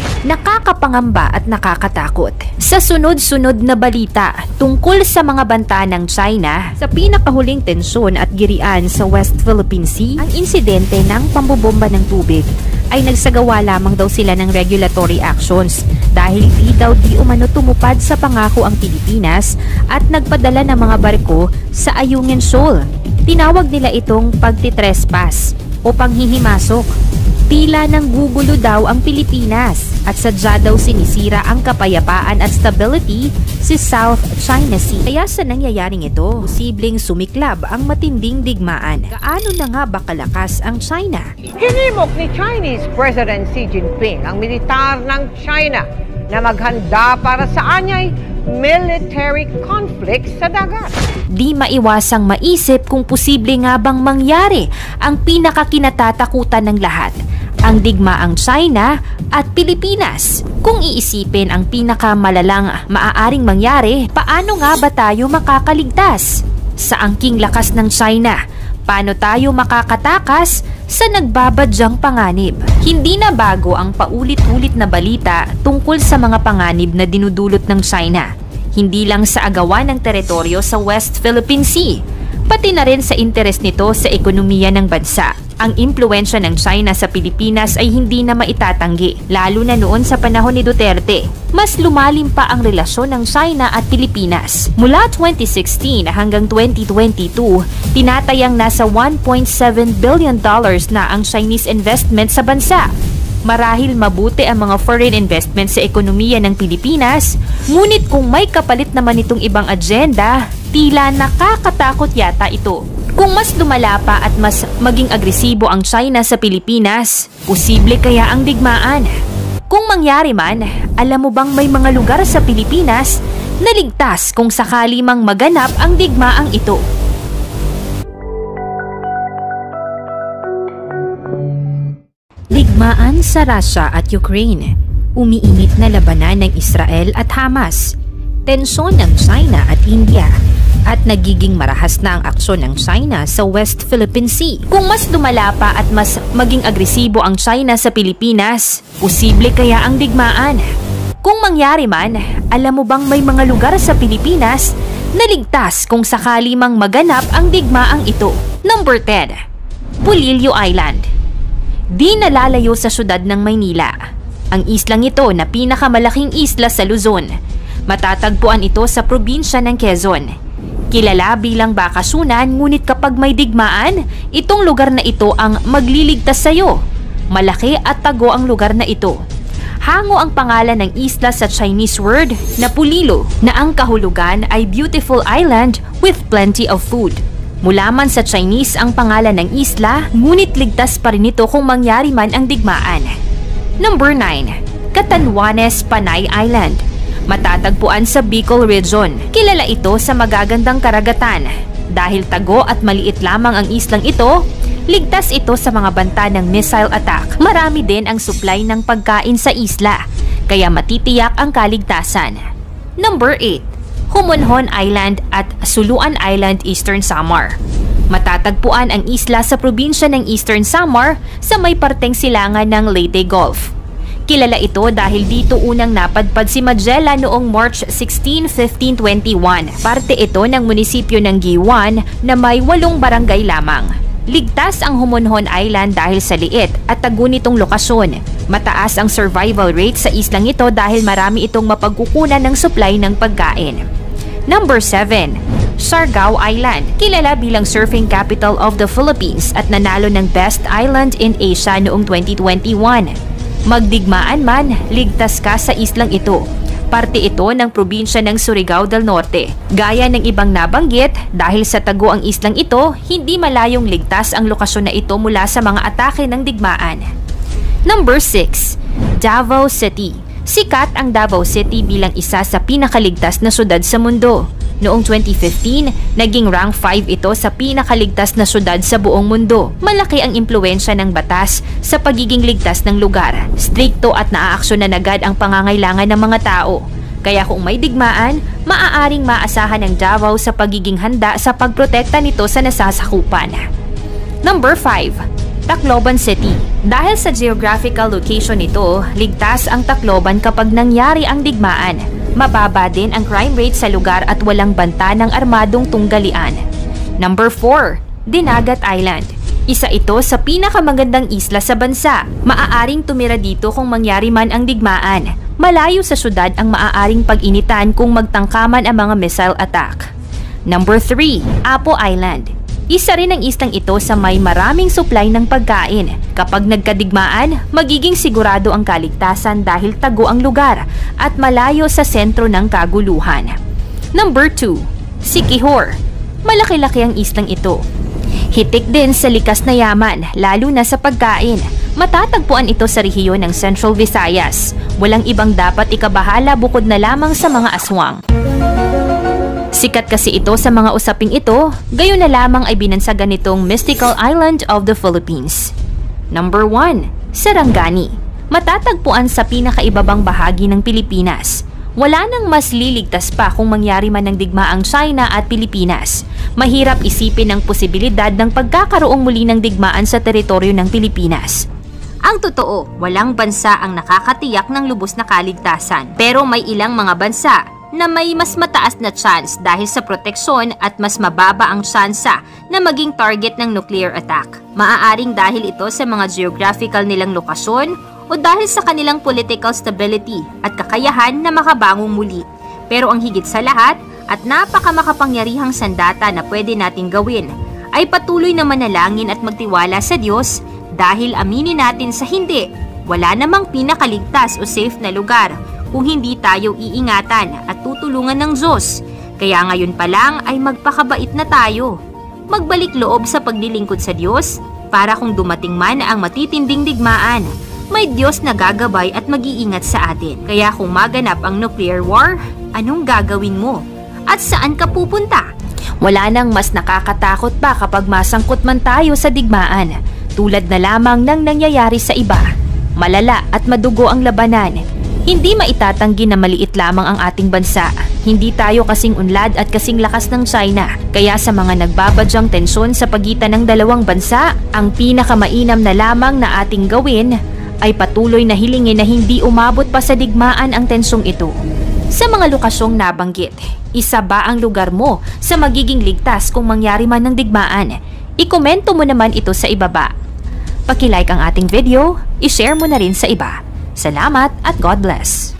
ay nakakapangamba at nakakatakot. Sa sunod-sunod na balita tungkol sa mga banta ng China sa pinakahuling tensyon at girian sa West Philippine Sea, ang insidente ng pambobomba ng tubig ay nagsagawa lamang daw sila ng regulatory actions dahil di umano tumupad sa pangako ang Pilipinas at nagpadala ng mga barko sa Ayungin Shoal. Tinawag nila itong pagtitrespass o panghihimasok. Tila nang gugulo daw ang Pilipinas at sadya daw sinisira ang kapayapaan at stability sa South China Sea. Kaya sa nangyayaring ito, posibleng sumiklab ang matinding digmaan. Gaano na nga ba kalakas ang China? Hinimok ni Chinese President Xi Jinping ang militar ng China na maghanda para sa anyay military conflict sa dagat. Di maiwasang maisip kung posible nga bang mangyari ang pinakakinatatakutan ng lahat, ang digmaang China at Pilipinas. Kung iisipin ang pinakamalalang maaaring mangyari, paano nga ba tayo makakaligtas sa angking lakas ng China? Paano tayo makakatakas sa nagbabadyang panganib? Hindi na bago ang paulit-ulit na balita tungkol sa mga panganib na dinudulot ng China. Hindi lang sa agawan ng teritoryo sa West Philippine Sea, pati na rin sa interes nito sa ekonomiya ng bansa. Ang impluwensya ng China sa Pilipinas ay hindi na maitatanggi, lalo na noon sa panahon ni Duterte. Mas lumalim pa ang relasyon ng China at Pilipinas. Mula 2016 hanggang 2022, tinatayang nasa $1.7 billion na ang Chinese investment sa bansa. Marahil mabuti ang mga foreign investment sa ekonomiya ng Pilipinas, ngunit kung may kapalit naman itong ibang agenda, tila nakakatakot yata ito. Kung mas lumala pa at mas maging agresibo ang China sa Pilipinas, posible kaya ang digmaan? Kung mangyari man, alam mo bang may mga lugar sa Pilipinas na ligtas kung sakali mang maganap ang digmaang ito? Digmaan sa Russia at Ukraine. Umiinit na labanan ng Israel at Hamas. Tensyon ng China at India. At nagiging marahas na ang aksyon ng China sa West Philippine Sea. Kung mas lumala pa at mas maging agresibo ang China sa Pilipinas, posible kaya ang digmaan? Kung mangyari man, alam mo bang may mga lugar sa Pilipinas na ligtas kung sakali mang maganap ang digmaang ito? Number 10. Pulilio Island. Di nalalayo sa syudad ng Maynila. Ang islang ito na pinakamalaking isla sa Luzon. Matatagpuan ito sa probinsya ng Quezon. Kilala bilang bakasunan, ngunit kapag may digmaan, itong lugar na ito ang magliligtas sa iyo. Malaki at tago ang lugar na ito. Hango ang pangalan ng isla sa Chinese word na Pulilo, na ang kahulugan ay beautiful island with plenty of food. Mula man sa Chinese ang pangalan ng isla, ngunit ligtas pa rin ito kung mangyari man ang digmaan. Number 9. Catanduanes, Panay Island. Matatagpuan sa Bicol Region. Kilala ito sa magagandang karagatan. Dahil tago at maliit lamang ang islang ito, ligtas ito sa mga banta ng missile attack. Marami din ang supply ng pagkain sa isla, kaya matitiyak ang kaligtasan. Number 8. Humonhon Island at Suluan Island, Eastern Samar. Matatagpuan ang isla sa probinsya ng Eastern Samar sa may parteng silangan ng Leyte Gulf. Kilala ito dahil dito unang napadpad si Magellan noong March 16, 1521. Parte ito ng munisipyo ng Giwan na may 8 barangay lamang. Ligtas ang Humonhon Island dahil sa liit at tago nitong lokasyon. Mataas ang survival rate sa islang ito dahil marami itong mapagkukunan ng supply ng pagkain. Number 7. Siargao Island. Kilala bilang surfing capital of the Philippines at nanalo ng Best Island in Asia noong 2021. Magdigmaan man, ligtas ka sa islang ito. Parte ito ng probinsya ng Surigao del Norte. Gaya ng ibang nabanggit, dahil sa tago ang islang ito, hindi malayong ligtas ang lokasyon na ito mula sa mga atake ng digmaan. Number 6. Davao City. Sikat ang Davao City bilang isa sa pinakaligtas na syudad sa mundo. Noong 2015, naging rank 5 ito sa pinakaligtas na syudad sa buong mundo. Malaki ang impluwensya ng batas sa pagiging ligtas ng lugar. Strikto at naaaksyon na agad ang pangangailangan ng mga tao. Kaya kung may digmaan, maaaring maasahan ng Davao sa pagiging handa sa pagprotekta nito sa nasasakupan. Number 5. Tacloban City. Dahil sa geographical location nito, ligtas ang Tacloban kapag nangyari ang digmaan. Mababa din ang crime rate sa lugar at walang banta ng armadong tunggalian. Number 4. Dinagat Island. Isa ito sa pinakamagandang isla sa bansa. Maaaring tumira dito kung mangyari man ang digmaan. Malayo sa syudad ang maaaring pag-initan kung magtangkaman ang mga missile attack. Number 3. Apo Island. Isa rin ang islang ito sa may maraming supply ng pagkain. Kapag nagkadigmaan, magiging sigurado ang kaligtasan dahil tago ang lugar at malayo sa sentro ng kaguluhan. Number 2. Siquijor. Malaki-laki ang islang ito. Hitik din sa likas na yaman, lalo na sa pagkain. Matatagpuan ito sa rehiyon ng Central Visayas. Walang ibang dapat ikabahala bukod na lamang sa mga aswang. Sikat kasi ito sa mga usaping ito, gayon na lamang ay binansagan nitong Mystical Island of the Philippines. Number 1. Sarangani. Matatagpuan sa pinakaibabang bahagi ng Pilipinas. Wala nang mas liligtas pa kung mangyari man ng digmaang China at Pilipinas. Mahirap isipin ang posibilidad ng pagkakaroong muli ng digmaan sa teritoryo ng Pilipinas. Ang totoo, walang bansa ang nakakatiyak ng lubos na kaligtasan. Pero may ilang mga bansa na may mas mataas na chance dahil sa proteksyon at mas mababa ang tsansa na maging target ng nuclear attack. Maaaring dahil ito sa mga geographical nilang lokasyon o dahil sa kanilang political stability at kakayahan na makabangong muli. Pero ang higit sa lahat at napakamakapangyarihang sandata na pwede nating gawin ay patuloy na manalangin at magtiwala sa Diyos dahil aminin natin sa hindi, wala namang pinakaligtas o safe na lugar kung hindi tayo iingatan at tutulungan ng Diyos. Kaya ngayon pa lang ay magpakabait na tayo. Magbalik loob sa paglilingkod sa Diyos para kung dumating man ang matitinding digmaan, may Diyos na gagabay at mag-iingat sa atin. Kaya kung maganap ang nuclear war, anong gagawin mo? At saan ka pupunta? Wala nang mas nakakatakot pa kapag masangkot man tayo sa digmaan. Tulad na lamang ng nangyayari sa iba. Malala at madugo ang labanan. Hindi maitatanggi na maliit lamang ang ating bansa. Hindi tayo kasing unlad at kasing lakas ng China. Kaya sa mga nagbabadyang tensyon sa pagitan ng dalawang bansa, ang pinakamainam na lamang na ating gawin ay patuloy na hilingin na hindi umabot pa sa digmaan ang tensyong ito. Sa mga lokasyong nabanggit, isa ba ang lugar mo sa magiging ligtas kung mangyari man ng digmaan? Ikomento mo naman ito sa ibaba. Paki-like ang ating video, i-share mo na rin sa iba. Salamat at God bless!